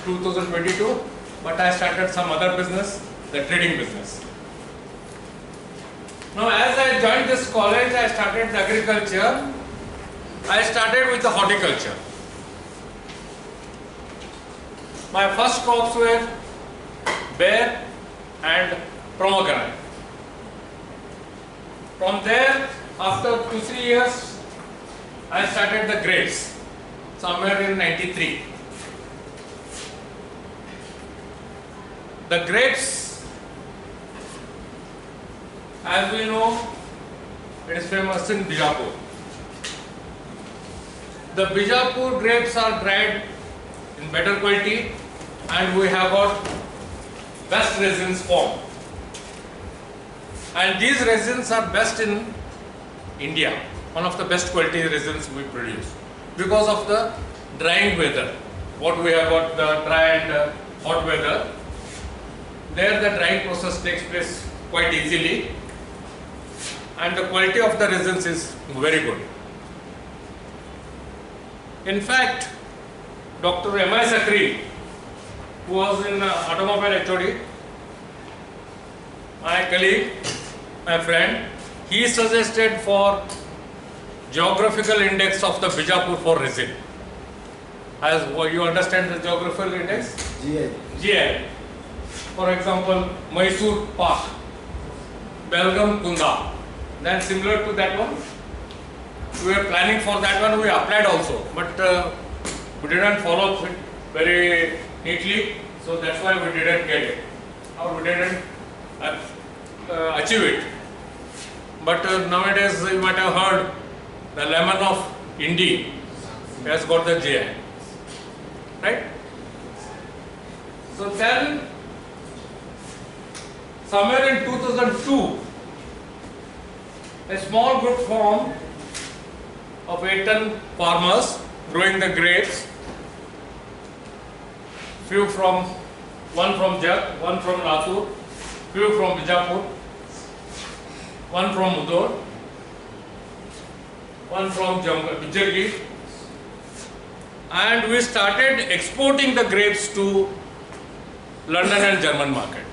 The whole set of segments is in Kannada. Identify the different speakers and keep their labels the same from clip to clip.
Speaker 1: 2022, but I started some other business, the trading business. Now, as I joined this college, I started the agriculture. I started with the horticulture. My first crops were bear and pomegranate. From there, after 2-3 years, I started the grapes, somewhere in 93. The grapes, as we know, it is famous in Bijapur. The Bijapur grapes are dried in better quality, and we have got best resins formed. And these resins are best in India, one of the best quality resins we produce, because of the drying weather. What we have got, the dry and hot weather, there the drying process takes place quite easily, and the quality of the resins is very good. In fact, Dr. M.I. Sakri, who was in automobile HOD, my colleague, my friend, he suggested for geographical index of the Bijapur for resin. As you understand the geographical index?
Speaker 2: GI.
Speaker 1: GI. For example, Mysore Park, Belgaum Kunda. Then similar to that one, we were planning for that one, we applied also, but we didn't follow it very neatly, so that's why we didn't get it, or we didn't achieve it. But nowadays you might have heard the lemon of India has got the GI, right? So then, somewhere in 2002, a small group formed of 8-10 farmers growing the grapes, one from Jag, one from Latur, few from Bijapur, one from Udor, one from Bijjargi, and we started exporting the grapes to London and German market.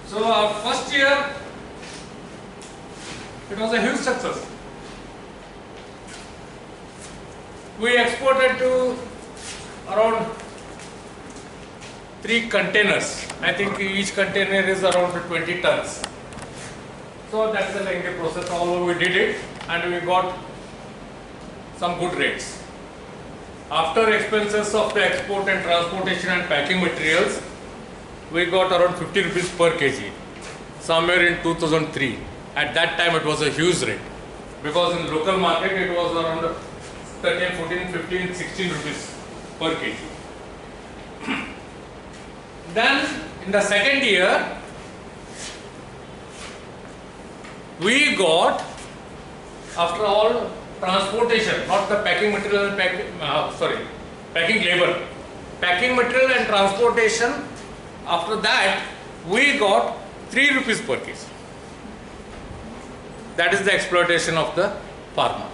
Speaker 1: So our first year, it was a huge success. We exported to around 3 containers. I think each container is around 20 tons. So that's a lengthy process, although we did it and we got some good rates. After expenses of the export and transportation and packing materials, we got around 50 rupees per kg, somewhere in 2003. At that time it was a huge rate, because in local market it was around 13, 14, 15, 16 rupees per kg. Then in the second year, we got, after all transportation, not the packing material and packing labor, packing material and transportation, after that we got 3 rupees per kg. That is the exploitation of the farmer.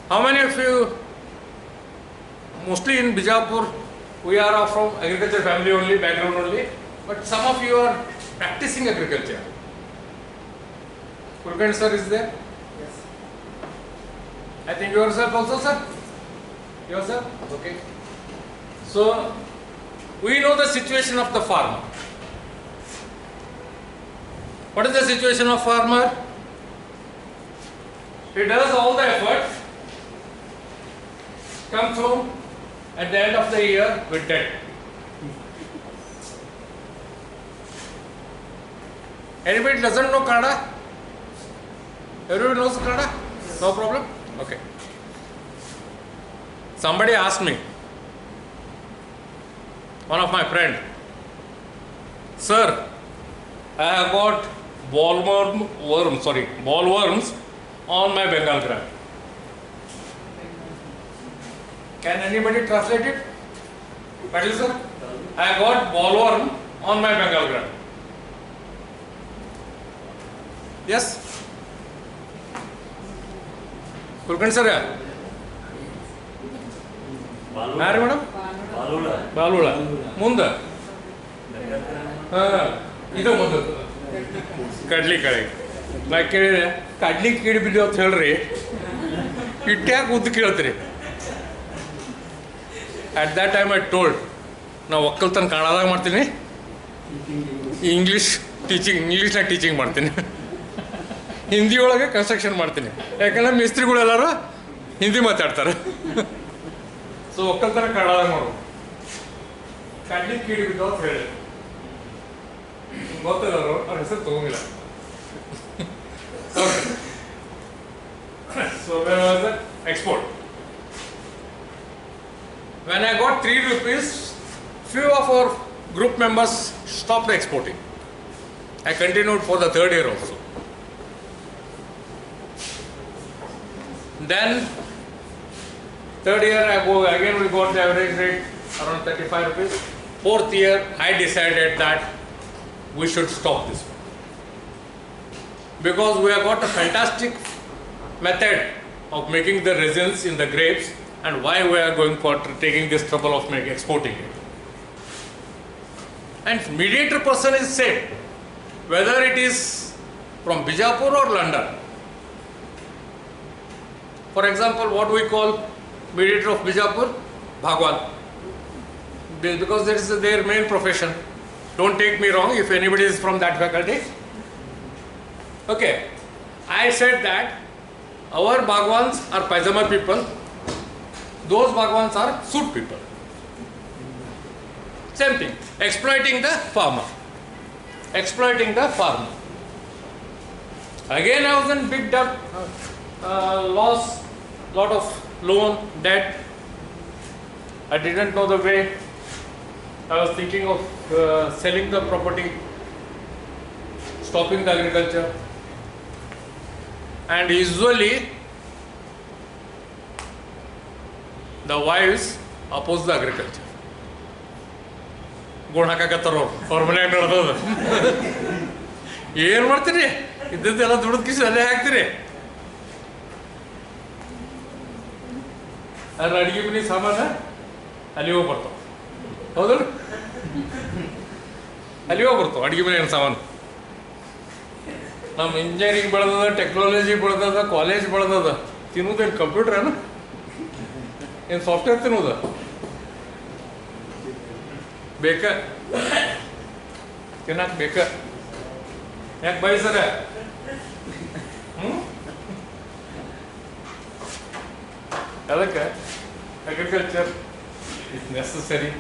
Speaker 1: How many of you, mostly in Bijapur, we are from agriculture family only, background only, but some of you are practicing agriculture. Kulkarni sir is there?
Speaker 2: Yes.
Speaker 1: I think yourself also, sir? Yourself? Okay. So, we know the situation of the farmer. What is the situation of farmer? He does all the effort, comes home at the end of the year with debt. Anybody doesn't know Kannada? Everyone knows Kannada? No problem? Okay. Somebody asked me, one of my friend, sir, I have got bollworms on my Bengal gram. Can anybody translate it? Patil sir? I got bollworm on my Bengal gram. Yes? Kulkarni sir ಯಾರು ಮೇಡಮ್ ಬಾಲುಳ ಮುಂದೆ ಹಾಂ ಇದು ಮುಂದೆ ಕಡ್ಲಿ ಕಡೆ ನಾ ಕೇಳಿದೆ ಕಡ್ಲಿ ಕೀಡಿ ಬಿದ್ದು ಅಂತ ಹೇಳ್ರಿ ಇಟ್ಟ್ಯಾಕೆ ಉದ್ದು ಕೇಳ್ತೀರಿ at that time I told ನಾವು ಒಕ್ಕಲ್ತನ ಕನ್ನಡದಾಗ ಮಾಡ್ತೀನಿ ಇಂಗ್ಲೀಷ್ನಾಗ ಟೀಚಿಂಗ್ ಮಾಡ್ತೀನಿ ಹಿಂದಿ ಒಳಗೆ ಕನ್ಸ್ಟ್ರಕ್ಷನ್ ಮಾಡ್ತೀನಿ ಯಾಕಂದ್ರೆ ಮಿಸ್ತ್ರಿಗಳೆಲ್ಲರೂ ಹಿಂದಿ ಮಾತಾಡ್ತಾರೆ ಸೊ ಒಕ್ಕಲ್ತನ ಕನ್ನಡದಾಗ ಮಾಡು ಕಡ್ಲಿ ಕೀಡಿ ಬಿದ್ದು ಅಂತ ಹೇಳಿ ಗೊತ್ತಿಲ್ಲ ಅವ್ರ ಹೆಸರು ತಗೊಂಗಿಲ್ಲ So where was the export? When I got 3 rupees, few of our group members stopped exporting. I continued for the 3rd year also. Then 3rd year again we got the average rate around 35 rupees. 4th year I decided that we should stop this one. Because we have got a fantastic method of making the resins in the grapes, and why we are going for taking this trouble of exporting it. And mediator person is same, whether it is from Bijapur or London. For example, what we call mediator of Bijapur, Bhagwan, because that is their main profession. Don't take me wrong if anybody is from that faculty. Okay, I said that our Bhagwans are Pajama people, those Bhagwans are suit people. Same thing, exploiting the farmer. Again I was in big debt, loss, lot of loan, debt. I didn't know the way. I was thinking of selling the property, stopping the agriculture. And usually the wives oppose the agriculture. ಗೋಣ ಹಾಕಕತ್ತಾರ ಅವ್ರ ಮನ್ಯಾಗ ನಡೆದದ ಏನು ಮಾಡ್ತೀರಿ ಇದ್ದದ್ದೆಲ್ಲ ದುಡ್ದು ಕಿಸಿ ಅಲ್ಲೇ ಹಾಕ್ತೀರಿ ಅದ್ರ ಅಡುಗೆ ಮನೆ ಸಾಮಾನ ಅಲ್ಲಿ ಹೋಗಿ ಬರ್ತಾವ ಹೌದಲ್ಲ ಅಲ್ಲಿ ಹೋಗಿ ಬರ್ತಾವ ಅಡುಗೆ ಮನೆ ಸಾಮಾನು ನಮ್ಮ ಇಂಜಿನಿಯರಿಂಗ್ ಬೆಳೆದದ ಟೆಕ್ನಾಲಜಿ ಬೆಳೆದದ ಕಾಲೇಜ್ ಬೆಳೆದದ ತಿನ್ನೋದೇನು ಕಂಪ್ಯೂಟರ್ ಏನು ಸಾಫ್ಟ್ವೇರ್ ತಿನ್ನೋದ ಬೇಕ ತಿನ್ನಕ್ಕೆ ಬೇಕ ಯಾಕೆ ಬಯಸರ ಅದಕ್ಕೆ agriculture is necessary.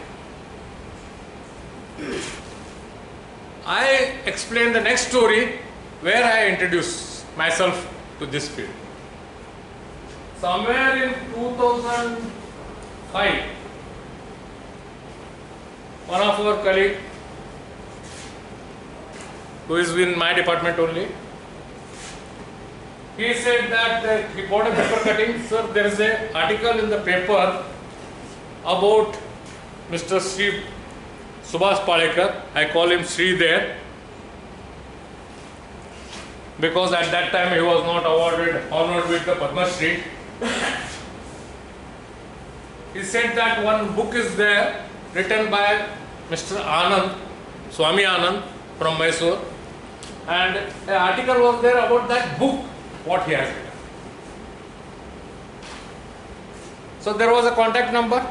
Speaker 1: I explain the next story where I introduce myself to this field. Somewhere in 2005, one of our colleague who is in my department only, he said that he bought a paper cutting. Sir, there is an article in the paper about Mr. Sri Subhash Palekar. I call him Sri there because at that time he was not honored with the Padma Shri. He said that one book is there written by Mr. Anand, Swami Anand from Mysore, and an article was there about that book, what he has written. So there was a contact number.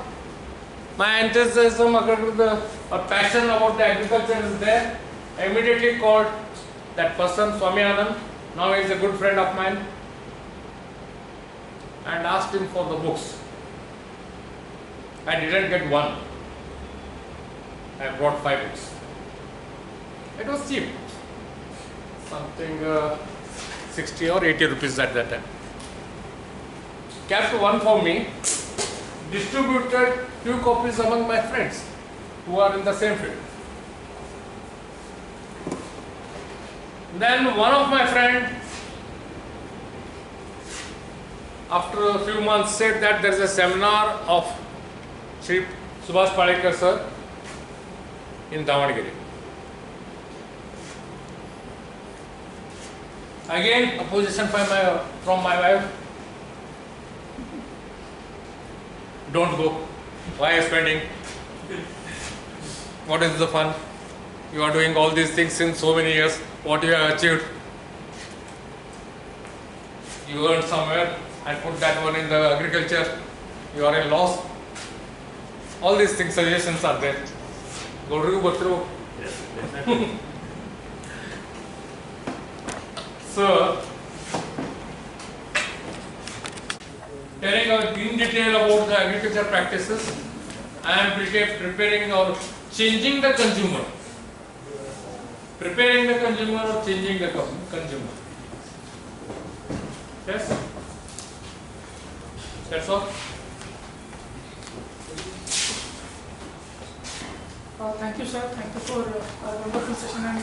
Speaker 1: My enthusiasm, a passion about the agriculture is there. I immediately called that person, Swami Anand. Now he is a good friend of mine, and asked him for the books. I didn't get one. I brought 5 books. It was cheap, something 60 or 80 rupees at that time. Kept one for me, distributed few copies among my friends who are in the same field. Then one of my friends, after a few months, said that there is a seminar of Sri Subhash Palekar sir in Davanagere. Again, opposition from my wife. don't go. Why are you spending? What is the fun? You are doing all these things in so many years. What you have achieved? You earned somewhere and put that one in the agriculture. You are in loss. All these things, suggestions are there. Go through.
Speaker 2: Yes, definitely.
Speaker 1: So, telling in detail about the agriculture practices, I am preparing or changing the consumer. Preparing the consumer or changing the consumer. Yes? That's all.
Speaker 3: Thank you, sir. Thank you for a wonderful session and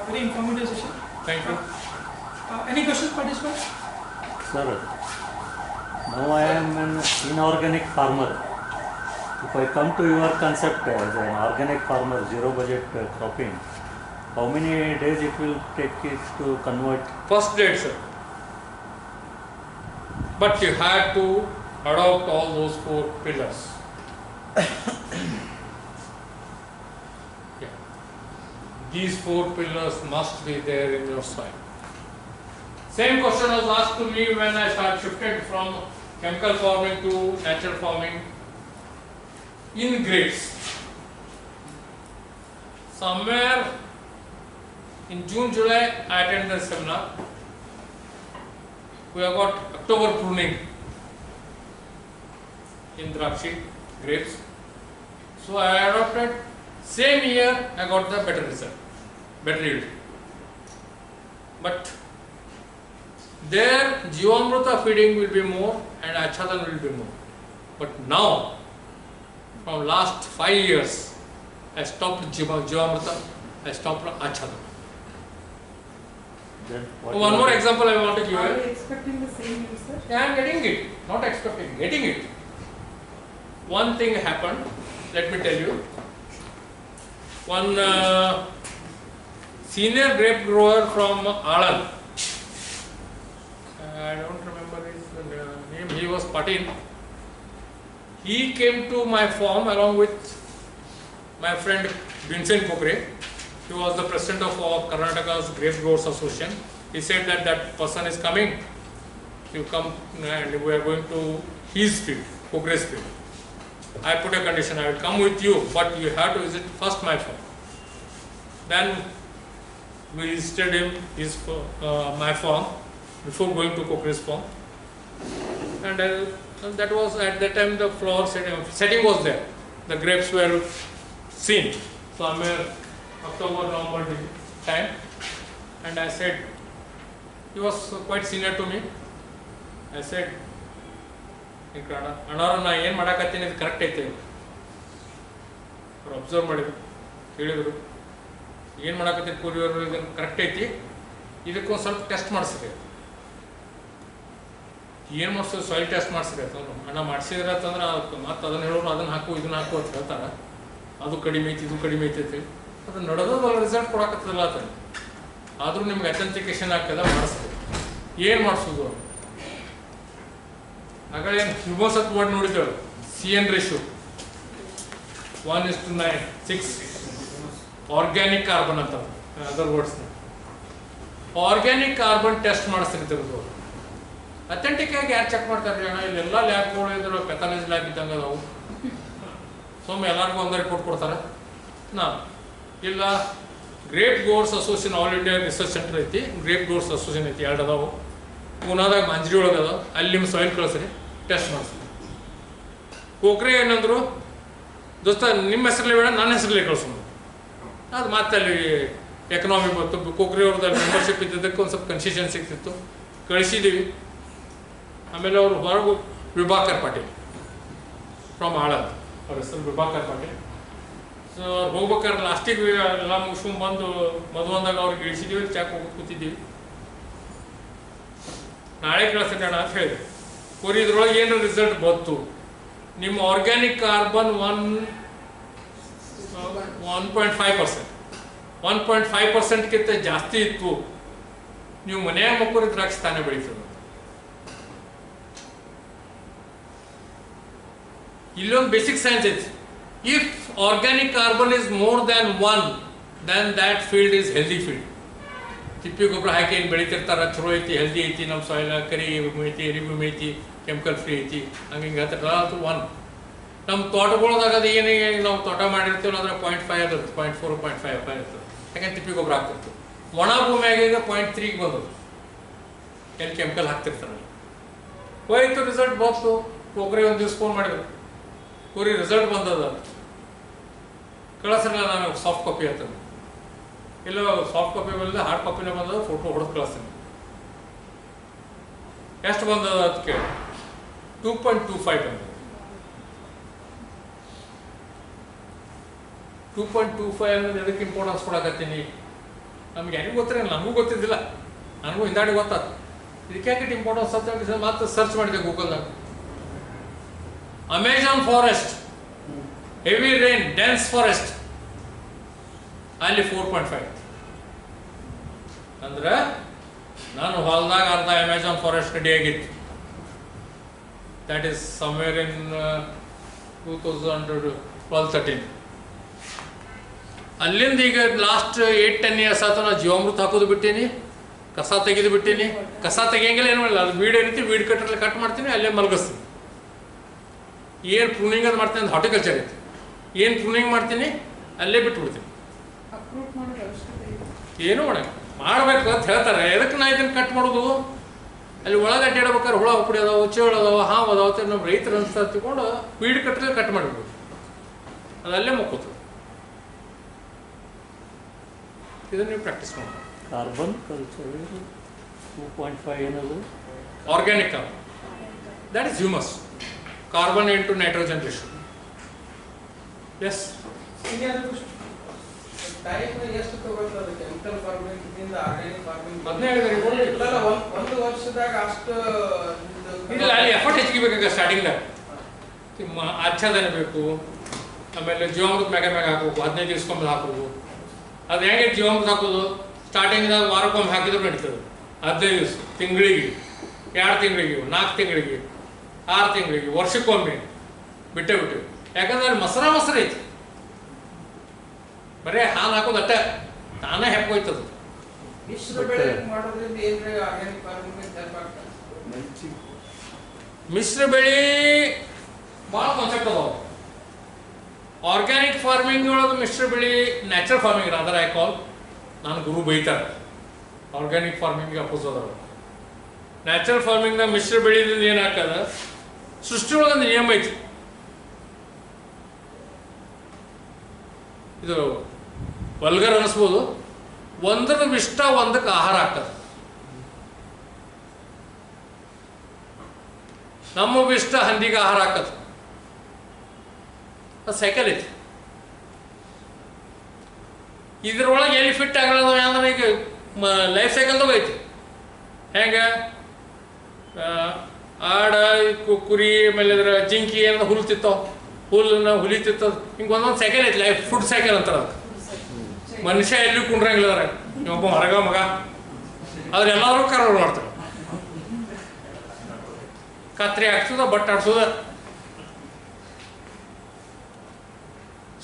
Speaker 3: very informative session.
Speaker 1: Thank you.
Speaker 3: Any questions, participants?
Speaker 2: Sir, now I am an inorganic farmer. If I come to your concept as an organic farmer, zero budget cropping, how many days it will take it to convert?
Speaker 1: First day itself. But you had to adopt all those 4 pillars. Yeah. These 4 pillars must be there in your soil. Same question was asked to me when I shifted from chemical farming to natural farming in grapes. Somewhere in June, July, I attended the seminar. We have got October pruning in Drakshi, grapes. So I adopted, same year I got the better result, better yield. But there Jivamruta feeding will be more and Achhadan will be more. But now, from last 5 years, I stopped Jivamruta, I stopped Achhadan. One more example I want to give you.
Speaker 3: Are you expecting the same yield, sir?
Speaker 1: Yeah, I am getting it. Not expecting, getting it. One thing happened, let me tell you. One senior grape grower from Alan, I don't remember his name, he was Patil. He came to my farm along with my friend Vincent Kokre. He was the president of Karnataka's Grape Growers Association. He said that that person is coming. You come and we are going to his field, Kokre's field. I put a condition, I will come with you, but you have to visit first my farm. Then we visited him, my farm, before going to Kokre's farm. And that was at that time the flower setting was there. The grapes were seen. Somewhere October, November time. And I said, he was quite senior to me. I said, in Kannada, Anara na ಏನು ಮಾಡಕತ್ತೀನಿ ಇದು ಕರೆಕ್ಟ್ ಐತೆ ಅವ್ರು ಅಬ್ಸರ್ವ್ ಮಾಡಿದ್ರು ಹೇಳಿದರು ಏನು ಮಾಡಕತ್ತೀನಿ ಕೂಲಿಯವರು ಇದನ್ನು ಕರೆಕ್ಟ್ ಐತಿ ಇದಕ್ಕೊಂದು ಸ್ವಲ್ಪ ಟೆಸ್ಟ್ ಮಾಡಿಸ್ರಿ ಏನು ಮಾಡಿಸೋದು ಸಾಯಿಲ್ ಟೆಸ್ಟ್ ಮಾಡಿಸ್ರಿ ಅಂತಂದ್ರು ಅಣ್ಣ ಮಾಡಿಸಿದ್ರೆ ಅಂತಂದ್ರೆ ಮತ್ತೆ ಅದನ್ನು ಹೇಳೋರು ಅದನ್ನು ಹಾಕು ಇದನ್ನು ಹಾಕು ಅಂತ ಹೇಳ್ತಾರೆ ಅದು ಕಡಿಮೆ ಐತಿ ಇದು ಕಡಿಮೆ ಐತಿ ಅಂತೇಳಿ ಅದು ನಡೆದೋದು ರಿಸಲ್ಟ್ ಕೊಡಕತ್ತದಲ್ಲ ಅಂತ ಆದರೂ ನಿಮ್ಗೆ ಅಥೆಂಟಿಕೇಶನ್ ಆಗ್ತದ ಮಾಡಿಸ್ಬೇಕು ಏನು ಮಾಡಿಸೋದು ಆಗಳೇನು ಹ್ಯೂಮಸ್ ವರ್ಡ್ ನೋಡಿದ್ದೇವೆ CN ರೇಷಿಯೋ 1:9 6 ಆರ್ಗ್ಯಾನಿಕ್ ಕಾರ್ಬನ್ ಅಂತ ಅದರ್ ವರ್ಡ್ಸ್ನ ಆರ್ಗ್ಯಾನಿಕ್ ಕಾರ್ಬನ್ ಟೆಸ್ಟ್ ಮಾಡಿಸ್ತಿರ್ತಿರೋದು ಅಥೆಂಟಿಕ್ ಆಗಿ ಯಾರು ಚೆಕ್ ಮಾಡ್ತಾರೆ ಅಣ್ಣ ಇಲ್ಲೆಲ್ಲ ಲ್ಯಾಬ್ಗಳು ಇದ್ರು ಪೆಥಾಲಜಿ ಲ್ಯಾಬ್ ಇದ್ದಂಗೆ ಅದಾವು ಸೊಮ್ಮೆ ಎಲ್ಲರಿಗೂ ಒಂದು ರಿಪೋರ್ಟ್ ಕೊಡ್ತಾರೆ ಇಲ್ಲ grape growers association all India research centre ಐತಿ ಗ್ರೇಪ್ ಗ್ರೋವರ್ಸ್ ಅಸೋಸಿಯೇಷನ್ ಐತಿ 2 ಅದಾವು ಪೂನಾದಾಗ ಮಂಜರಿ ಒಳಗೆ ಅದಾವ ಅಲ್ಲಿ ನಿಮ್ಮ ಸಾಯಿಲ್ ಕಳಿಸ್ರಿ ಟೆಸ್ಟ್ ಮಾಡಿಸ್ರಿ ಕೋಕ್ರೆ ಏನಂದ್ರು ದೋಸ್ತ ನಿಮ್ಮ ಹೆಸರಲ್ಲಿ ಬೇಡ ನನ್ನ ಹೆಸರಲ್ಲಿ ಕಳ್ಸೋಣ ಅದು ಮತ್ತೆ ಅಲ್ಲಿ ಎಕನಾಮಿ ಬಂತು ಕೋಕ್ರೆ ಅವ್ರದ್ದು ಮೆಂಬರ್ಶಿಪ್ ಇದ್ದಿದ್ದಕ್ಕೆ ಒಂದು ಸ್ವಲ್ಪ ಕನ್ಸೆಷನ್ ಸಿಗ್ತಿತ್ತು ಕಳಿಸಿದ್ದೀವಿ ಆಮೇಲೆ ಅವರು ಹೊರಗು ವಿಭಾಕರ್ ಪಾಟೀಲ್ ಫ್ರಮ್ ಆಳಂದ್ ಅವ್ರ ಹೆಸರು ವಿಭಾಕರ್ ಪಾಟೀಲ್ ಸೊ ಅವ್ರು ಹೋಗ್ಬೇಕಾದ್ರೆ ಲಾಸ್ಟಿಗೆ ಎಲ್ಲ ಮುಗಿಸ್ಕೊಂಡು ಬಂದು ಮದುವಂದಾಗ ಅವ್ರಿಗೆ ಇಳಿಸಿದ್ದೀವಿ ಚಾಕ್ ಹೋಗಿ ಕೂತಿದ್ದೀವಿ ನಾಳೆ ಕಳಿಸ್ತೀನಿ ಅಣ್ಣ ಅಂತ ಹೇಳಿದೆ ಕೋರಿ ಇದ್ರೊಳಗೆ ಏನು ರಿಸಲ್ಟ್ ಬಂತು ನಿಮ್ಮ ಆರ್ಗ್ಯಾನಿಕ್ ಕಾರ್ಬನ್ 1.5% 1.5%ಗಿಂತ ಜಾಸ್ತಿ ಇತ್ತು ನೀವು ಮನೆಯಾಗ ಮಕ್ಕಳು ದ್ರಾಕ್ಷಿ ತಾನೇ ಬೆಳೀತದೆ ಇಲ್ಲೊಂದು ಬೇಸಿಕ್ ಸೈನ್ಸ್ ಐತಿ. If organic carbon is more than 1, then that field is healthy field. ತಿಪ್ಪಿ ಗೊಬ್ಬರ ಹಾಕಿ ಏನು ಬೆಳಿತಿರ್ತಾರೆ, ಚಲೋ ಐತಿ, ಹೆಲ್ದಿ ಐತಿ, ನಮ್ಮ ಸಾಯಿಲ್ ಕರಿ ಭೂಮಿ ಐತಿ, ಎರಿ ಭೂಮಿ ಐತಿ, ಕೆಮಿಕಲ್ ಫ್ರೀ ಐತಿ, ಹಂಗೆ ಹೇಳ್ತಾರೆ. ಅದು 1. ನಮ್ಮ ತೋಟಗಳದಾಗ ಅದು ಏನು ನಾವು ತೋಟ ಮಾಡಿರ್ತೀವಿ ಅದ್ರ 0.5 ಇರುತ್ತೆ, 0.4 0.5 ಇರ್ತದೆ. ಯಾಕಂದ್ರೆ ತಿಪ್ಪಿ ಗೊಬ್ಬರ ಹಾಕ್ತಿರ್ತೀವಿ. ಒಣ ಭೂಮಿಯಾಗ ಈಗ 0.3 ಬಂದದು, ಎಲ್ಲಿ ಕೆಮಿಕಲ್ ಹಾಕ್ತಿರ್ತಾರೆ. ಹೋಯ್ತು, ರಿಸಲ್ಟ್ ಬಂತು. ಒಬ್ಬರೇ ಒಂದು ದಿವ್ಸ ಫೋನ್ ಮಾಡಿದ್ರು, ಪೂರಿ ರಿಸಲ್ಟ್ ಬಂದದ, ಕಳಿಸ್ರಲ್ಲ ನಾನು ಸಾಫ್ಟ್ ಕಾಪಿ ಹೇಳ್ತೇನೆ. ಇಲ್ಲ, ಸಾಫ್ಟ್ ಕಾಪಿ ಬಂದ, ಹಾರ್ಡ್ ಕಾಪಿನೇ ಬಂದದ, ಫೋಟೋ ಹೊಡೆದು ಕಳಿಸ್ತೀನಿ. ಎಷ್ಟು ಬಂದದ ಅಂತ ಕೇಳಿ 2.25 ಬಂದದ. 2.25 ಅನ್ನೋದು ಎದಕ್ಕೆ ಇಂಪಾರ್ಟೆನ್ಸ್ ಕೊಡಕತ್ತೀನಿ? ನಮ್ಗೆ ಯಾರಿಗೂ ಗೊತ್ತಿರ, ನಮಗೂ ಗೊತ್ತಿದ್ದಿಲ್ಲ, ನನಗೂ ಹಿಂದಾಡಿ ಗೊತ್ತಾಯ್ತು. ಇದಕ್ಕೆ ಯಾಕೆ ಇಂಪಾರ್ಟೆನ್ಸ್ ಅಂತ ಮತ್ತೆ ಸರ್ಚ್ ಮಾಡಿದೆ ಗೂಗಲ್ದಾಗ. Amazon forest, heavy rain, dense forest, ಅಲ್ಲಿ 4.5. ಅಂದ್ರೆ ನಾನು ಹೊಲದಾಗ ಅರ್ಧ ಅಮೆಜಾನ್ ಫಾರೆಸ್ಟ್ ರೆಡಿ ಆಗಿತ್ತು. That is somewhere in 2012-13. ಅಲ್ಲಿಂದ ಈಗ ಲಾಸ್ಟ್ 8-10 ಇಯರ್ಸ್ ಆಯ್ತು ನಾನು ಜೀವಾಮೃತ ಹಾಕೋದು ಬಿಟ್ಟೀನಿ, ಕಸ ತೆಗೆದು ಬಿಟ್ಟೀನಿ. ಕಸ ತೆಗಿಯಂಗಿಲ್ಲ, ಏನು ಮಾಡಿಲ್ಲ, ಅದು ವೀಡ್ ಏನೈತಿ ವೀಡ್ ಕಟ್ಟರಲ್ಲಿ ಕಟ್ ಮಾಡ್ತೀನಿ, ಅಲ್ಲೇ ಮಲಗಿಸ್ತೀನಿ. ಏನು ಪ್ರೂನಿಂಗ್ ಅದು ಮಾಡ್ತೀನಿ, ಅದು ಹಾರ್ಟಿಕಲ್ಚರ್ ಐತಿ. ಏನು ಪ್ರೂನಿಂಗ್ ಮಾಡ್ತೀನಿ ಅಲ್ಲೇ ಬಿಟ್ಬಿಡ್ತೀನಿ. ಏನೂ ಮಾಡಕ್ಕೆ ಮಾಡಬೇಕು ಅಂತ ಹೇಳ್ತಾರೆ. ಎದಕ್ಕೆ ನಾ ಇದನ್ನು ಕಟ್ ಮಾಡೋದು? ಅಲ್ಲಿ ಒಳಗೆ ಅಡ್ಡಾಡ್ಬೇಕಾದ್ರೆ ಹುಳ ಹುಪ್ಪಡಿ ಅದಾವೆ, ಚೇಳು ಅದಾವೆ, ಹಾವು ಅದಾವೆ, ನಮ್ಮ ರೈತರು ಅನ್ಸ್ತಾ ತಿಳ್ಕೊಂಡು ವೀಡ್ ಕಟ್ಟರಲ್ಲಿ ಕಟ್ ಮಾಡಿಬಿಡ್ಬೋದು, ಅದಲ್ಲೇ ಮುಕ್ಕೋತದೆ. ಇದನ್ನು ನೀವು ಪ್ರಾಕ್ಟೀಸ್ ಮಾಡಿ.
Speaker 2: ಕಾರ್ಬನ್ ಕಲ್ಚರ್ 2.5 ಏನದು?
Speaker 1: Organic carbon, that is humus. Carbon into nitrogen ratio. Yes,
Speaker 4: time ಎಷ್ಟು ತಗೊಳ್ತದೆ ಕೆಮಿಕಲ್ ಫಾರ್ಮಿಂಗ್ ಇಂದ ಆರ್ಗ್ಯಾನಿಕ್ ಫಾರ್ಮಿಂಗ್? ಒಂದು ವರ್ಷದಾಗ ಅಷ್ಟು
Speaker 1: ಇಲ್ಲ, ಅಲ್ಲಿ ಎಫರ್ಟ್ ಹೆಚ್ಚಿಗೆ ಬೇಕಾಗ. ಸ್ಟಾರ್ಟಿಂಗ್ದಾಗ ಆಚ್ಛಾದನೆ ಬೇಕು, ಆಮೇಲೆ ಜೀವಾಮೃತ ಮ್ಯಾಗ ಹಾಕಬೇಕು, 15 ದಿವ್ಸಕ್ಕೊಮ್ಮೆ ಹಾಕೋದು. ಅದು ಹೆಂಗೆ ಜೀವಾಮೃತ ಹಾಕೋದು? ಸ್ಟಾರ್ಟಿಂಗ್ದಾಗ ವಾರಕ್ಕೊಮ್ಮೆ ಹಾಕಿದ್ರು ನಡೀತದೆ. 15 ದಿವಸ, ತಿಂಗಳಿಗೆ, 2 ತಿಂಗಳಿಗೆ, 4 ತಿಂಗಳಿಗೆ, 6 ತಿಂಗಳಿಗೆ, ವರ್ಷಕ್ಕೊಮ್ಮೆ ಬಿಟ್ಟೆ. ಯಾಕಂದ್ರೆ ಅಲ್ಲಿ ಮೊಸರು ಐತಿ, ಬರೀ ಹಾಲು ಹಾಕೋದು ಅಟ್ಟ ತಾನೇ ಹೆಪ್ಪೋಯ್ತದ.
Speaker 4: ಮಿಶ್ರ ಬೆಳೆ ಮಾಡೋದ್ರಿಂದ ಏನ್ರಿ ಆರ್ಗ್ಯಾನಿಕ್ ಫಾರ್ಮಿಂಗ್ ಹೆಲ್ಪ್ ಆಗ್ತದೆ?
Speaker 1: ಮಿಶ್ರ ಬೆಳೆ ಭಾಳ ಕಾನ್ಸೆಪ್ಟ್ ಅದಾವ. ಆರ್ಗ್ಯಾನಿಕ್ ಫಾರ್ಮಿಂಗ್ ಒಳಗೆ ಮಿಶ್ರ ಬೆಳೆ ನ್ಯಾಚುರಲ್ ಫಾರ್ಮಿಂಗ್ ಅದರ ಐ ಕಾಲ್. ನಾನು ಗುರು ಬೈತಾರೆ, ಆರ್ಗ್ಯಾನಿಕ್ ಫಾರ್ಮಿಂಗ್ಗೆ ಅಪೋಸ್ ಅದಾವ. ನ್ಯಾಚುರಲ್ ಫಾರ್ಮಿಂಗ್ನಾಗ ಮಿಶ್ರ ಬೆಳೆದಿಂದ ಏನು ಹಾಕದ, ಸೃಷ್ಟಿ ಒಳಗೊಂದು ನಿಯಮ ಐತಿ. ಇದು ವಲ್ಗರ್ ಅನಿಸ್ಬೋದು, ಒಂದರ ಇಷ್ಟ ಒಂದಕ್ಕೆ ಆಹಾರ ಹಾಕದು. ನಮ್ಮ ಇಷ್ಟ ಹಂದಿಗೆ ಆಹಾರ ಹಾಕದು. ಅದು ಸೈಕಲ್ ಐತಿ. ಇದ್ರೊಳಗೆ ಎಲ್ಲಿ ಫಿಟ್ ಆಗಲ್ಲ ಅಂದ್ರೆ ಈಗ ಲೈಫ್ ಸೈಕಲ್ದಾಗ ಐತಿ. ಹೆಂಗೆ ಆಡ, ಕುರಿ, ಆಮೇಲೆ ಇದ್ರ ಜಿಂಕಿ ಏನಾದ್ರು ಹುಲ್ಲು ತಿತ್ತಾವ, ಹುಲ್ಲನ್ನ ಹುಲಿ ತಿತ್ತದ, ಹಿಂಗೆ ಒಂದೊಂದು ಸೈಕಲ್ ಐತಿ. ಲೈಫ್ ಫುಡ್ ಸೈಕಲ್ ಅಂತಾರೆ. ಅದಕ್ಕೆ ಮನುಷ್ಯ ಎಲ್ಲಿಯೂ ಕುಂಡ್ರಂಗಿಲ್ಲ. ಒಬ್ಬ ಹೊರಗ ಮಗ ಆದ್ರೆ ಎಲ್ಲರೂ ಕರೋಡ್ ಮಾಡ್ತಾರೆ. ಕತ್ರಿ ಹಾಕ್ಸೋದ, ಬಟ್ ಆಡ್ಸೋದ.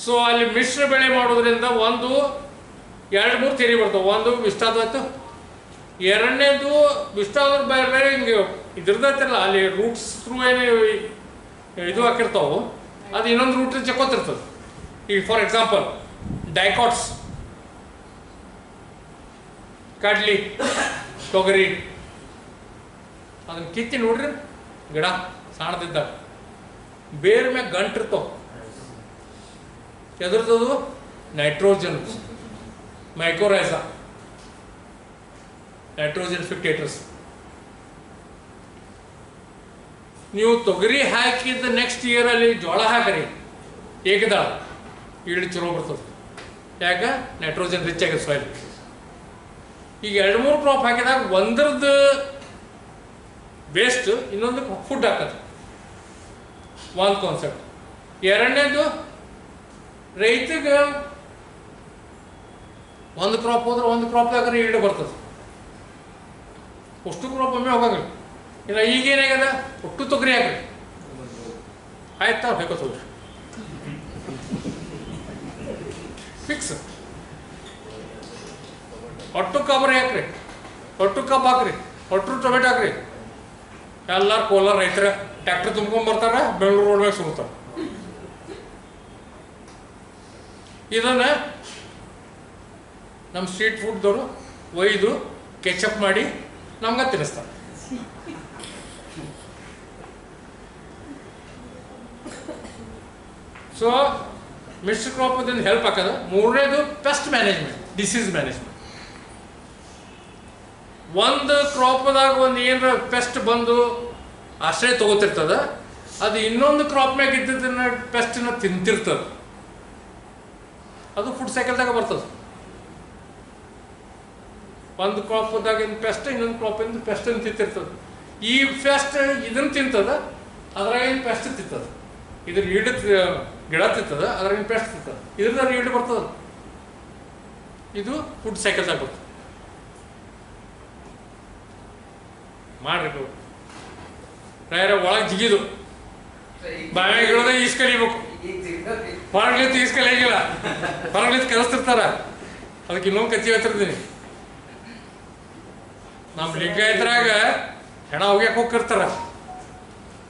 Speaker 1: ಸೊ ಅಲ್ಲಿ ಮಿಶ್ರ ಬೆಳೆ ಮಾಡೋದ್ರಿಂದ ಒಂದು 2-3 ಥಿಯರಿ ಬರ್ತಾವೆ. ಒಂದು ಇಷ್ಟಾದತ್ತು, ಎರಡನೇದು ಇಷ್ಟ ಆದ್ರೆ ಬೇರೆ ಬೇರೆ ಹಿಂಗೆ ಇದ್ರದೈತಿರಲ್ಲ, ಅಲ್ಲಿ ರೂಟ್ಸ್ ಥ್ರೂ ಏನು ಇದು ಹಾಕಿರ್ತಾವೆ, ಅದು ಇನ್ನೊಂದು ರೂಟ್ ಚಕ್ಕೋತಿರ್ತದೆ. ಈಗ ಫಾರ್ ಎಕ್ಸಾಂಪಲ್ ಡೈಕಾಟ್ಸ್, ಕಡ್ಲಿ, ತೊಗರಿ, ಅದನ್ನು ಕಿತ್ತಿ ನೋಡ್ರಿ, ಗಿಡ ಸಣ್ಣದಿದ್ದಾಗ ಬೇರೆ ಮ್ಯಾಗ ಗಂಟಿರ್ತಾವ. ಎದ್ರದ್ದು ನೈಟ್ರೋಜನ್, ಮೈಕ್ರೋರೈಸಾ, ನೈಟ್ರೋಜನ್ ಫಿಕ್ಟೇಟರ್ಸ್. ನೀವು ತೊಗರಿ ಹಾಕಿದ ನೆಕ್ಸ್ಟ್ ಇಯರಲ್ಲಿ ಜೋಳ ಹಾಕರಿ, ಏಕದಳ ಈಲ್ಡ್ ಚಲೋ ಬರ್ತದೆ. ಯಾಕೆ? ನೈಟ್ರೋಜನ್ ರಿಚ್ ಆಗಿದೆ ಸಾಯಿಲ್. ಈಗ 2-3 ಕ್ರಾಪ್ ಹಾಕಿದಾಗ ಒಂದ್ರದ್ದು ವೇಸ್ಟ್ ಇನ್ನೊಂದು ಫುಡ್ ಹಾಕತ್ತೆ, ಒಂದು ಕಾನ್ಸೆಪ್ಟ್. ಎರಡನೇದು ರೈತಗೆ ಒಂದು ಕ್ರಾಪ್ ಹೋದ್ರೆ ಒಂದು ಕ್ರಾಪ್ದಾಗ ಈಲ್ಡ್ ಬರ್ತದೆ. ಅಷ್ಟು ಕ್ರಾಪ್ ಒಮ್ಮೆ ಹೋಗಂಗಿಲ್ಲ. ಇಲ್ಲ ಈಗೇನಾಗ್ಯದ, ಒಟ್ಟು ತೊಗರಿ ಹಾಕ್ರಿ, ಆಯ್ತು ಅವ್ರು ಹಾಕೋತ ಹೋಗ್ರಿ ಫಿಕ್ಸ್. ಒಟ್ಟು ಕಬ್ಬರಿ ಹಾಕ್ರಿ, ಒಟ್ಟು ಕಬ್ಬು ಹಾಕ್ರಿ, ಒಟ್ಟು ಟೊಮೆಟೊ ಹಾಕ್ರಿ. ಎಲ್ಲರೂ ಕೋಲಾರ ರೈತರ ಟ್ಯಾಕ್ಟರ್ ತುಂಬ್ಕೊಂಡ್ ಬರ್ತಾರ, ಬೆಂಗಳೂರು ರೋಡ್ ಮ್ಯಾಗ ಸುಡ್ತಾರೆ. ಇದನ್ನ ನಮ್ಮ ಸ್ಟ್ರೀಟ್ ಫುಡ್ದವರು ಒಯ್ದು ಕೆಚಪ್ ಮಾಡಿ ನಮ್ಗೆ ತಿನ್ನಿಸ್ತಾರೆ. ಸೊ ಮಿಶ್ರ ಕ್ರಾಪದಿಂದ ಹೆಲ್ಪ್ ಆಗ್ತದೆ. ಮೂರನೇದು ಪೆಸ್ಟ್ ಮ್ಯಾನೇಜ್ಮೆಂಟ್, ಡಿಸೀಸ್ ಮ್ಯಾನೇಜ್ಮೆಂಟ್. ಒಂದು ಕ್ರಾಪ್ದಾಗ ಒಂದು ಏನರ ಪೆಸ್ಟ್ ಬಂದು ಆಶ್ರಯ ತಗೋತಿರ್ತದ, ಅದು ಇನ್ನೊಂದು ಕ್ರಾಪ್ ಮ್ಯಾಗ ಇದ್ದಿದ್ದನ್ನ ಪೆಸ್ಟನ್ನ ತಿಂತಿರ್ತದ. ಅದು ಫುಡ್ ಸೈಕಲ್ದಾಗ ಬರ್ತದೆ. ಒಂದು ಕ್ರಾಪ್ದಾಗ ಪೆಸ್ಟ್ ಇನ್ನೊಂದು ಕ್ರಾಪಿಂದ ಪೆಸ್ಟನ್ನು ತಿಂತಿರ್ತದೆ. ಈ ಪೆಸ್ಟ್ ಇದನ್ನು ತಿಂತದ, ಅದ್ರಾಗಿನ ಪೆಸ್ಟ್ ತಿಂತದ. ಇದ್ರ ಈಡು ಗಿಡ ತಿಂತದ, ಅದ್ರಾಗಿನ ಪೆಸ್ಟ್ ತಿಂತದ, ಇದ್ರದ್ದು ಈಡು ಬರ್ತದ. ಇದು ಫುಡ್ ಸೈಕಲ್ದಾಗ ಬರ್ತದೆ. ಮಾಡ್ರಿ ಒಳಗೆ ಜಿಗಿದು ಬಾಯಾಗ ಇಳೋದ ಈಸ್ ಕಲಿಬೇಕು. ಹೊರಗ್ಲಿತ್ತು ಈಸ್ ಕಲಿಯಾಗಿಲ್ಲ, ಹೊರಗ್ಲಿತ್ತು ಕಲಿಸ್ತಿರ್ತಾರ. ಅದಕ್ಕೆ ಇನ್ನೊಂದು ಕತ್ತಿ ಹೇಳ್ತಿರ್ತೀನಿ. ನಮ್ಮ ಲಿಂಗಾಯತರಾಗ ಹೆಣ ಹೋಗ್ಯಾಕ ಹೋಗಿರ್ತಾರ,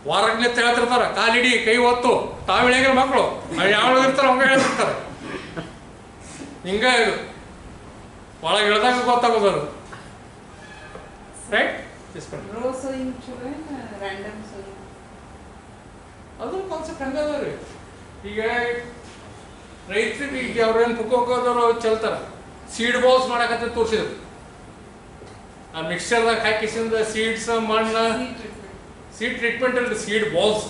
Speaker 1: ಹೊರಗ್ಲಿತ್ತು ಹೇಳ್ತಿರ್ತಾರ, ಕಾಲಿಡಿ ಕೈ ಒತ್ತು ತಾವು ಇಳಿಯಾಗ ಮಕ್ಕಳು ಯಾವ ಇರ್ತಾರ ಅವಾಗ ಹೇಳ್ತಿರ್ತಾರೆ. ಹಿಂಗ ಇದು ಒಳಗೆ ಇಳ್ದಾಗ ಗೊತ್ತಾಗೋದು ಅದು. Right?
Speaker 5: Row sowing children, random sowing.
Speaker 1: ಅದು ಕಾನ್ಸೆಪ್ಟ್ ಹಂಗದ ರೀ. ಈಗ ರೈತರಿಗೆ ಈಗ ಅವ್ರೇನು ಪುಕ್ಕೋದವ್ರು ಚೆಲ್ತಾರ, ಸೀಡ್ ಬಾಲ್ಸ್ ಮಾಡಕತ್ತ ತೋರಿಸಿದ್ರು. ಆ ಮಿಕ್ಸ್ಚರ್ದಾಗ ಹಾಕಿಸಿಂದ ಸೀಡ್ಸ್ ಮಣ್ಣ ಸೀಡ್ ಟ್ರೀಟ್ಮೆಂಟ್ ಅಲ್ರಿ, ಸೀಡ್ ಬಾಲ್ಸ್.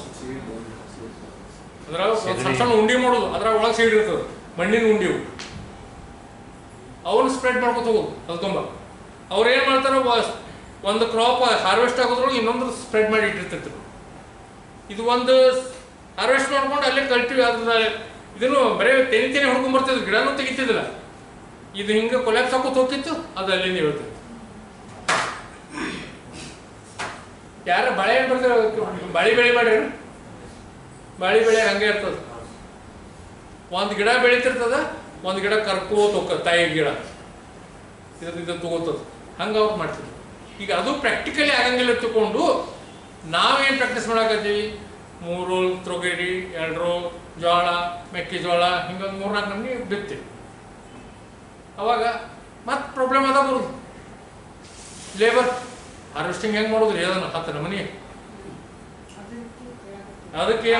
Speaker 1: ಅದ್ರಾಗ ಸಣ್ಣ ಸಣ್ಣ ಉಂಡಿ ಮಾಡೋದು, ಅದ್ರಾಗ ಒಳಗೆ ಸೀಡ್ ಇರ್ತದೆ, ಮಣ್ಣಿನ ಉಂಡಿವು. ಅವನ್ನ ಸ್ಪ್ರೆಡ್ ಮಾಡ್ಕೊತ ಹೋಗೋದು. ಅದು ತುಂಬ ಅವ್ರು ಏನು ಮಾಡ್ತಾರೋ, ಒಂದು ಕ್ರಾಪ್ ಹಾರ್ವೆಸ್ಟ್ ಆಗೋದ್ರೊಳಗೆ ಇನ್ನೊಂದು ಸ್ಪ್ರೆಡ್ ಮಾಡಿ ಇಟ್ಟಿರ್ತಿದ್ರು. ಇದು ಒಂದು ಹಾರ್ವೆಸ್ಟ್ ಮಾಡ್ಕೊಂಡು ಅಲ್ಲೇ ಕಲ್ಟಿವ್ ಅದ್ರ ಇದನ್ನು ಬರೀ ತೆನಿ ಹೊಡ್ಕೊಂಡ್ ಬರ್ತಿದ್ರು, ಗಿಡನೂ ತೆಗಿತಿದ್ದಿಲ್ಲ. ಇದು ಹಿಂಗೆ ಕೊಲ್ಯಾಪ್ಸ್ ಹಾಕೋತ ಹೋಗಿತ್ತು, ಅದು ಅಲ್ಲಿಂದ ಹೇಳ್ತಿತ್ತು. ಯಾರ ಬಾಳೆ ಏನು ಬರ್ತಾರೆ, ಬಾಳಿ ಬೆಳೆ ಮಾಡ್ರಿ, ಬಾಳಿ ಬೆಳೆ ಹಂಗೆ ಇರ್ತದೆ. ಒಂದು ಗಿಡ ಬೆಳೀತಿರ್ತದ, ಒಂದು ಗಿಡ ಕರ್ಕೋತ ಹೋಗ್ತದೆ, ತಾಯಿ ಗಿಡ ಇದನ್ನು ತಗೋತದ. ಹಂಗೆ ಅವ್ರು ಮಾಡ್ತಿದ್ರು. ಈಗ ಅದು ಪ್ರಾಕ್ಟಿಕಲಿ ಆಗಂಗಿಲ್ಲ ತಿಳ್ಕೊಂಡು ನಾವೇನು ಪ್ರಾಕ್ಟೀಸ್ ಮಾಡಾಕತ್ತೀವಿ, 3 ರೋ ತೊಗರಿ, 2 ರೋ ಜೋಳ, ಮೆಕ್ಕೆಜೋಳ, ಹಿಂಗೊಂದು 3-4 ನಮ್ಗೆ ಬಿತ್ತೀವಿ. ಅವಾಗ ಮತ್ತೆ ಪ್ರಾಬ್ಲಮ್ ಅದ ಬರೋದು. ಲೇಬರ್ ಹಾರ್ವೆಸ್ಟಿಂಗ್ ಹೆಂಗೆ ಮಾಡೋದ್ರಿ, ಅದನ್ನು 10 ನಮೂನಿ. ಅದಕ್ಕೆ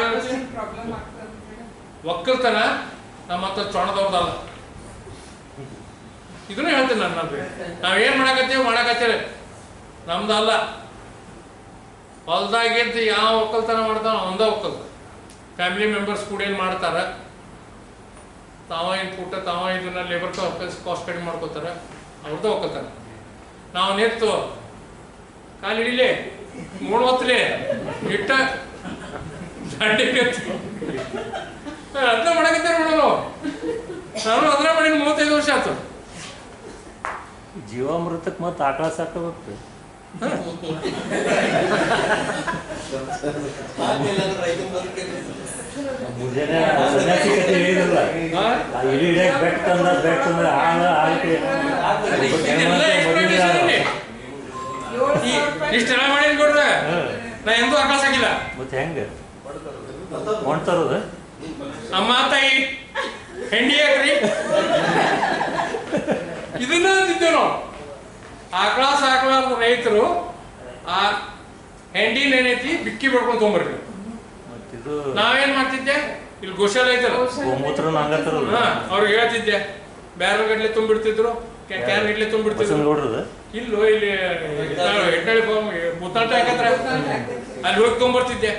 Speaker 1: ಒಕ್ಕಲ್ತನ ನಮ್ಮ ಹತ್ರ ಚೊಣದವ್ರದಲ್ಲ. ಇದನ್ನ ಹೇಳ್ತೀನಿ ನಾನು. ನಾವೇನು ಮಾಡಾಕತ್ತೀವಿ ನಮ್ದಲ್ಲ. ಹೊಲ್ದಾಗಿದ್ದು ಯಾವ ಒಕ್ಕಲ್ತನ ಮಾಡ್ತಾವ ಒಂದ ಒಕ್ಕಲ್ತ. ಫ್ಯಾಮಿಲಿ ಮೆಂಬರ್ಸ್ ಕೂಡ ಏನು ಮಾಡ್ತಾರೆ, ತಾವ ಇನ್ಪುಟ್ ತಾವ ಇದನ್ನ ಲೇಬರ್ ಕಾಸ್ಟ್ ಕಡಿಮೆ ಮಾಡ್ಕೋತಾರೆ, ಅವ್ರದ್ದು ಒಕ್ಕಲ್ತನ. ನಾವು ನೆತ್ತು ಕಾಲು ಹಿಡಿಲಿ, ಮೂಡ್ವತ್ತಲಿ ಇಟ್ಟ ದಂಡಿ ಅದನ್ನ ಮಾಡಕತ್ತೇವೆ ನೋಡೋದು. ನಾನು ಅದನ್ನ ಮಾಡಿದ 35 ವರ್ಷ ಆಯ್ತು.
Speaker 2: ಜೀವಾಮೃತಕ್ಕೆ ಮತ್ತೆ ಆಕಳ ಸಾಕಬೇಕು. ಮುಂಜಾನೆ ಸನ್ಯಾಸಿ ಕತೆ ಹೇಳಿದ್ರಲ್ಲ, ಇಡೀ ಹಿಡಿಯಕ್ಕೆ ಬೆಟ್ಟಂದ್ರೆ ಆಳ್ಕೆ
Speaker 1: ಇಷ್ಟೆಲ್ಲ ಮಾಡಿ ಕೊಡ್ರೆ ನಾ ಎಂದೂ ಆಕಳ ಸಾಕಿಲ್ಲ.
Speaker 2: ಮತ್ತೆ ಹೆಂಗೆ ಮಾಡ್ತಾರೋದು?
Speaker 1: ಅಮ್ಮ ತಾಯಿ ಹೆಂಡಿ ಹಾಕ್ರಿ ಇದನ್ನ ತಿಂತೇವೆ ನಾವು. ಆಕಳ ಸಾಕಲಾರ್ದ ರೈತರು ಆ ಹೆಂಡಿನ ಏನೈತಿ ಬಿಕ್ಕಿ ಬಡ್ಕೊಂಡು ತೊಗೊಂಬರ್ರಿ. ನಾವೇನ್ ಮಾಡ್ತಿದ್ದೆ, ಇಲ್ಲಿ ಗೋಶಾಲೆ ಐತಲ್ಲ, ಅವ್ರಿಗೆ ಹೇಳ್ತಿದ್ದೆ, ಬ್ಯಾರಲ್ ಗಡ್ಲೆ ತುಂಬಿಡ್ತಿದ್ರು, ಕ್ಯಾನ್ ಗಡ್ಲೆ ತುಂಬಿಡ್ತಿದ್ರು. ಇಲ್ಲೋ ಇಲ್ಲಿ ಹೆಡ್ನಳ್ಳಿ ಮುತ್ತಾಟ ಹಾಕತ್ರ ಅಲ್ಲಿ ಹೋಗಿ ತೊಗೊಂಬರ್ತಿದ್ದೆ.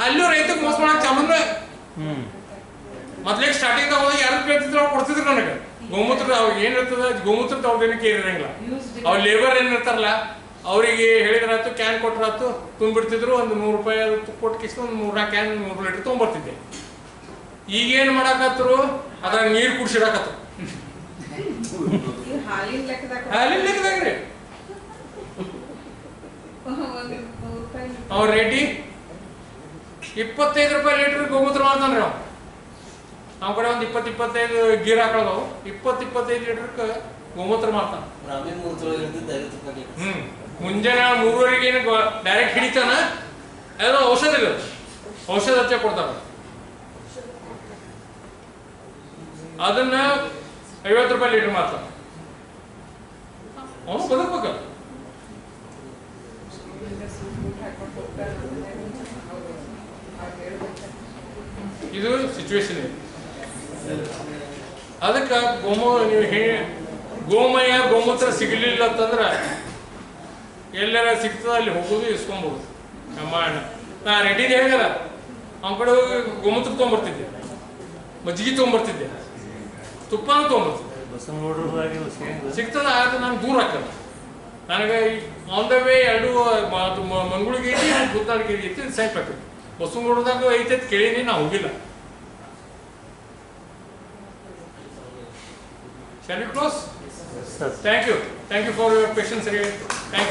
Speaker 1: ಅಲ್ಲೂ ರೈತಕ್ಕೆ ಮೋಸ ಮಾಡಕ್ ಚಾಮಂದ. ಮೊದ್ಲಿಗೆ ಸ್ಟಾರ್ಟಿಂಗ್ ಹೋಗಿ ಯಾರು ಕೇಳ್ತಿದ್ರು ಅವ್ರು ಕೊಡ್ತಿದ್ರು ನನಗೆ. ಗೋಮೂತ್ರ ಅವ್ರಿಗೆ ಏನಿರ್ತದ, ಗೋಮೂತ್ರ ಅವ್ರದೇನು ಕೇರ್ ಇರಂಗಿಲ್ಲ. ಅವ್ರ ಲೇಬರ್ ಏನಿರ್ತಾರಲ್ಲ ಅವರಿಗೆ ಹೇಳಿದ್ರಾತು, ಕ್ಯಾನ್ ಕೊಟ್ರಾತು ತುಂಬಿಡ್ತಿದ್ರು. ಒಂದು 100 ರೂಪಾಯಿ ಕೊಟ್ಟು ಕಿಸ್ ಒಂದು 3-4 ಕ್ಯಾನ್ 3 ಲೀಟರ್ ತೊಗೊಂಬರ್ತಿದ್ದೆ. ಈಗೇನು ಮಾಡಾಕತ್ರು, ಅದ್ರಾಗ ನೀರು ಕುಡ್ಸಿಡಾಕತ್ರು. ಹಾಲಿನ ಲೆಕ್ಕದಾಗ್ರಿ ಅವ್ರ ರೇಟಿ 25 ರೂಪಾಯಿ ಲೀಟರ್ ಗೋಮೂತ್ರ ಮಾಡ್ತಾನೆ ನಾವು. ನಮ್ಮ ಕಡೆ ಒಂದು 20-25 ಗೀರ್ ಹಾಕೊಳ್ಳೋದು, 20-25 ಲೀಟರ್ಗೆ ಗೋಮೂತ್ರ ಮಾಡ್ತಾನೆ. ಮುಂಜಾನೆ 3:30 ಡೈರೆಕ್ಟ್ ಹಿಡಿತಾನ, ಏನೋ ಔಷಧ ಇಲ್ಲ, ಔಷಧ ಹಚ್ಚ ಕೊಡ್ತಾನೆ. ಅದನ್ನ 50 ರೂಪಾಯಿ ಲೀಟರ್ ಮಾಡ್ತಾನೆ. ಅವನು ಬದುಕಬೇಕಲ್ಲ. ಇದು ಸಿಚುವೇಶನ್ ಇದೆ. ಅದಕ್ಕೆ ನೀವು ಗೋಮಯ ಗೋಮೂತ್ರ ಸಿಗಲಿಲ್ಲ ಅಂತಂದ್ರೆ ಎಲ್ಲರ ಸಿಗ್ತದ ಅಲ್ಲಿ ಹೋಗೋದು ಇಸ್ಕೊಂಬೋದು. ನಮ್ಮ ಅಣ್ಣ ನಾ ರೆಡ್ಡಿಗೆ ಹೇಗಲ್ಲ ಅವನ ಕಡೆ ಹೋಗಿ ಗೋಮೂತ್ರ ತೊಗೊಂಬರ್ತಿದ್ದೆ, ಮಜ್ಜಿಗೆ ತೊಗೊಂಬರ್ತಿದ್ದೆ, ತುಪ್ಪನೂ ತೊಗೊಂಬರ್ತಿದ್ದೆ. ಸಿಗ್ತದ, ಆದರೆ ನಾನು ದೂರ ಹಾಕಲ್ಲ. ನನಗೆ ಆನ್ ದ ವೇ 2 ಮಂಗಳೂರಿಗೆ ಐತಿ, ಗುತ್ತಾಡಿಗೆ ಐತಿ, ಸೈಪ್ ಹಾಕಿ ಬಸವನಗೌಡದಾಗ ಐತೆ ಕೇಳೀನಿ, ನಾ ಹೋಗಿಲ್ಲ. Shall we close?
Speaker 2: Yes, sir.
Speaker 1: Thank you for your patience. Thank you.